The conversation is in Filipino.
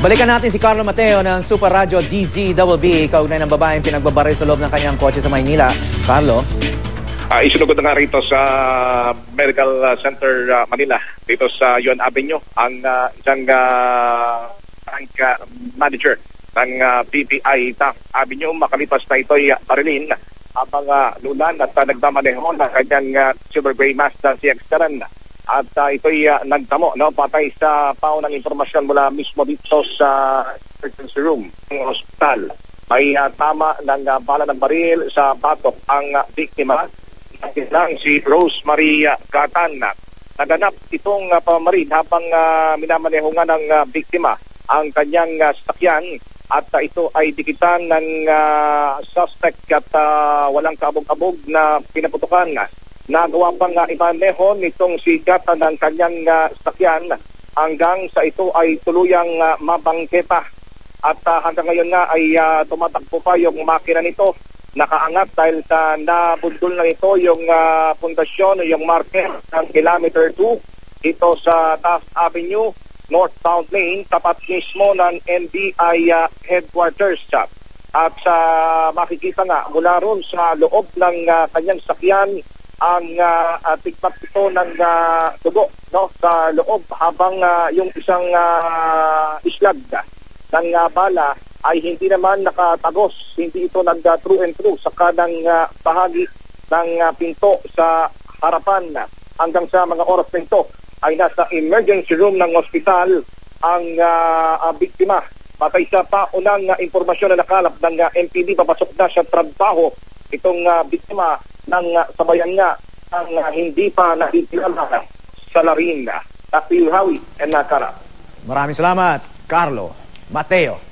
Balikan natin si Carlo Mateo ng Super Radio DZBB, kaugnay ng babaeng pinagbabaril sa loob ng kanyang kotse sa Maynila. Carlo? Isunugod na nga rito sa Medical Center Manila, dito sa Yuan Avenue, ang isang bank manager ng PPI Taft Avenue. Makalipas na ito'y barilin habang lulan at nagmamaneho ng kanyang silver gray Mazda CX-7. At ito'y nagtamo, patay sa paunang impormasyon mula mismo dito sa emergency room ng hospital. May tama ng bala ng baril sa batok ang biktima. Lang si Rosemary Gatan. Naganap itong pamarin habang minamaneho nga ng biktima ang kanyang sasakyan at ito ay dikitan ng suspect at walang kabog-abog na pinaputukan. Nagawa pang imaneho nitong si Gatan ng kanyang sasakyan hanggang sa ito ay tuluyang mabangketa. At hanggang ngayon nga ay tumatakbo pa yung makina nito. Nakaangat dahil sa nabundol na ito yung pundasyon, yung marker ng kilometer 2 dito sa Taft Avenue, northbound lane, tapat mismo ng NBI headquarters. At sa makikita nga mula ron sa loob ng kanyang sakyan ang tikpat ito ng dugo sa loob habang yung isang islag ng bala ay hindi naman nakatagos, hindi ito nag-through and through sa kanang bahagi ng pinto sa harapan. Hanggang sa mga oras na ito ay nasa emergency room ng ospital ang biktima. Patay sa paunang impormasyon na nakalap ng MPD, papasok na sa trabaho itong biktima ng sabayan nga ang hindi pa nakikilala sa larin. Takil Hawi and Nakara. Maraming salamat, Carlo Mateo.